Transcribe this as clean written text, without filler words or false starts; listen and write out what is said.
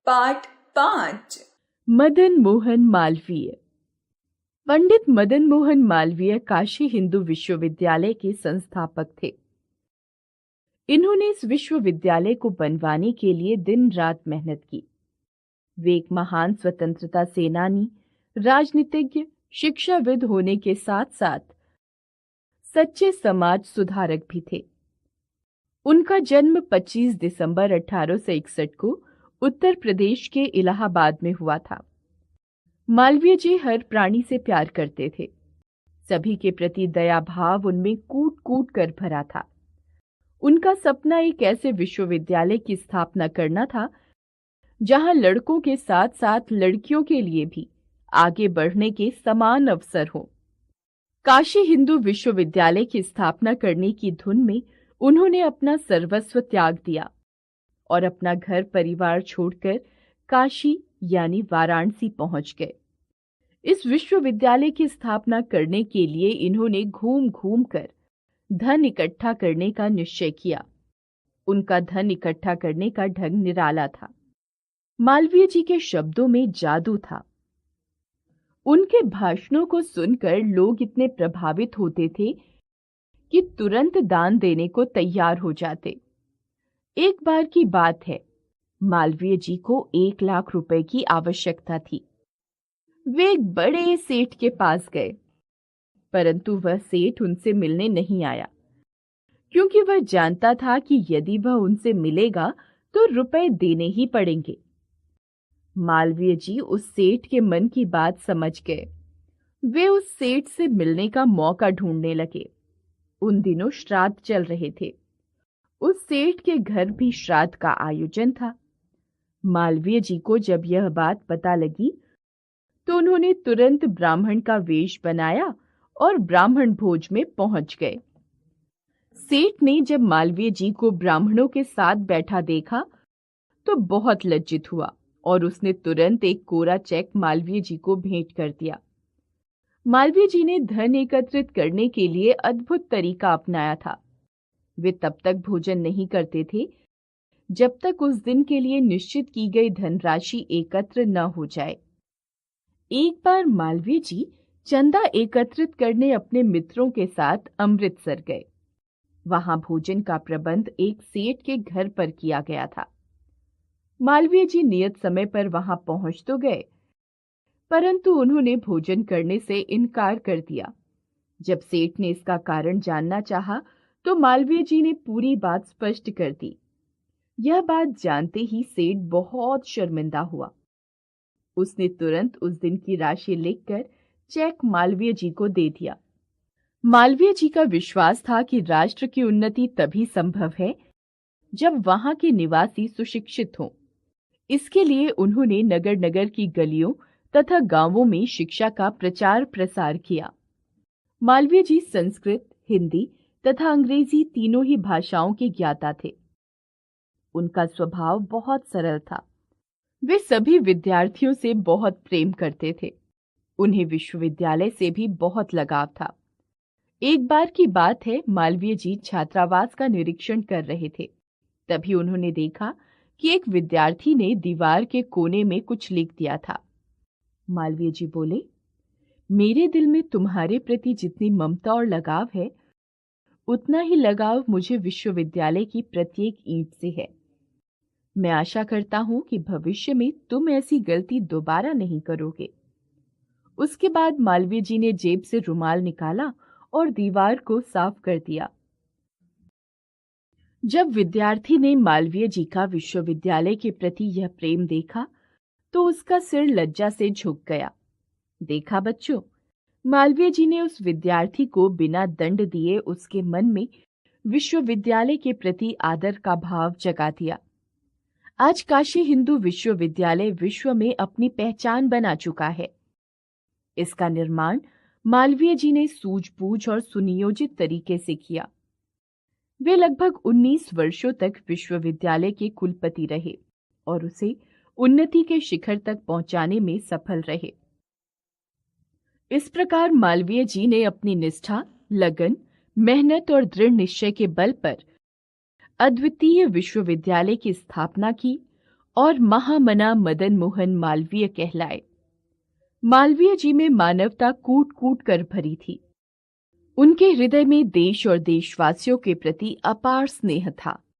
पाठ 5। मदन मोहन मालवीय। पंडित मदन मोहन मालवीय काशी हिंदू विश्वविद्यालय के संस्थापक थे। इन्होंने इस विश्वविद्यालय को बनवाने के लिए दिन रात मेहनत की। वे एक महान स्वतंत्रता सेनानी, राजनीतिज्ञ, शिक्षाविद होने के साथ साथ सच्चे समाज सुधारक भी थे। उनका जन्म 25 दिसंबर 1861 को उत्तर प्रदेश के इलाहाबाद में हुआ था। मालवीय जी हर प्राणी से प्यार करते थे। सभी के प्रति दया भाव उनमें कूट कूट कर भरा था। उनका सपना एक ऐसे विश्वविद्यालय की स्थापना करना था जहां लड़कों के साथ साथ लड़कियों के लिए भी आगे बढ़ने के समान अवसर हो। काशी हिंदू विश्वविद्यालय की स्थापना करने की धुन में उन्होंने अपना सर्वस्व त्याग दिया और अपना घर परिवार छोड़कर काशी यानी वाराणसी पहुंच गए। इस विश्वविद्यालय की स्थापना करने के लिए इन्होंने घूम घूम कर धन इकट्ठा करने का निश्चय किया। उनका धन इकट्ठा करने का ढंग निराला था। मालवीय जी के शब्दों में जादू था। उनके भाषणों को सुनकर लोग इतने प्रभावित होते थे कि तुरंत दान देने को तैयार हो जाते। एक बार की बात है, मालवीय जी को 1 लाख रुपए की आवश्यकता थी। वे एक बड़े सेठ के पास गए, परंतु वह सेठ उनसे मिलने नहीं आया, क्योंकि वह जानता था कि यदि वह उनसे मिलेगा तो रुपए देने ही पड़ेंगे। मालवीय जी उस सेठ के मन की बात समझ गए। वे उस सेठ से मिलने का मौका ढूंढने लगे। उन दिनों श्राद्ध चल रहे थे। उस सेठ के घर भी श्राद्ध का आयोजन था। मालवीय जी को जब यह बात पता लगी तो उन्होंने तुरंत ब्राह्मण का वेश बनाया और ब्राह्मण भोज में पहुंच गए। सेठ ने जब मालवीय जी को ब्राह्मणों के साथ बैठा देखा तो बहुत लज्जित हुआ और उसने तुरंत एक कोरा चेक मालवीय जी को भेंट कर दिया। मालवीय जी ने धन एकत्रित करने के लिए अद्भुत तरीका अपनाया था। वे तब तक भोजन नहीं करते थे जब तक उस दिन के लिए निश्चित की गई धनराशि एकत्र न हो जाए। एक बार मालवीय जी चंदा एकत्रित करने अपने मित्रों के साथ अमृतसर गए। वहां भोजन का प्रबंध एक सेठ के घर पर किया गया था। मालवीय जी नियत समय पर वहां पहुंच तो गए, परंतु उन्होंने भोजन करने से इनकार कर दिया। जब सेठ ने इसका कारण जानना चाहा तो मालवीय जी ने पूरी बात स्पष्ट कर दी। यह बात जानते ही सेठ बहुत शर्मिंदा हुआ। उसने तुरंत उस दिन की राशि लिखकर चेक मालवीय जी को दे दिया। मालवीय जी का विश्वास था कि राष्ट्र की उन्नति तभी संभव है जब वहां के निवासी सुशिक्षित हों। इसके लिए उन्होंने नगर नगर की गलियों तथा गांवों में शिक्षा का प्रचार प्रसार किया। मालवीय जी संस्कृत, हिंदी तथा अंग्रेजी तीनों ही भाषाओं के ज्ञाता थे। उनका स्वभाव बहुत सरल था। वे सभी विद्यार्थियों से बहुत प्रेम करते थे। उन्हें विश्वविद्यालय से भी बहुत लगाव था। एक बार की बात है, मालवीय जी छात्रावास का निरीक्षण कर रहे थे। तभी उन्होंने देखा कि एक विद्यार्थी ने दीवार के कोने में कुछ लिख दिया था। मालवीय जी बोले, मेरे दिल में तुम्हारे प्रति जितनी ममता और लगाव है, उतना ही लगाव मुझे विश्वविद्यालय की प्रत्येक ईंट से है। मैं आशा करता हूं कि भविष्य में तुम ऐसी गलती दोबारा नहीं करोगे। उसके बाद मालवीय जी ने जेब से रुमाल निकाला और दीवार को साफ कर दिया। जब विद्यार्थी ने मालवीय जी का विश्वविद्यालय के प्रति यह प्रेम देखा तो उसका सिर लज्जा से झुक गया। देखा बच्चों, मालवीय जी ने उस विद्यार्थी को बिना दंड दिए उसके मन में विश्वविद्यालय के प्रति आदर का भाव जगा दिया। आज काशी हिंदू विश्वविद्यालय विश्व में अपनी पहचान बना चुका है। इसका निर्माण मालवीय जी ने सूझबूझ और सुनियोजित तरीके से किया। वे लगभग 19 वर्षों तक विश्वविद्यालय के कुलपति रहे और उसे उन्नति के शिखर तक पहुंचाने में सफल रहे। इस प्रकार मालवीय जी ने अपनी निष्ठा, लगन, मेहनत और दृढ़ निश्चय के बल पर अद्वितीय विश्वविद्यालय की स्थापना की और महामना मदन मोहन मालवीय कहलाए। मालवीय जी में मानवता कूट कूट कर भरी थी। उनके हृदय में देश और देशवासियों के प्रति अपार स्नेह था।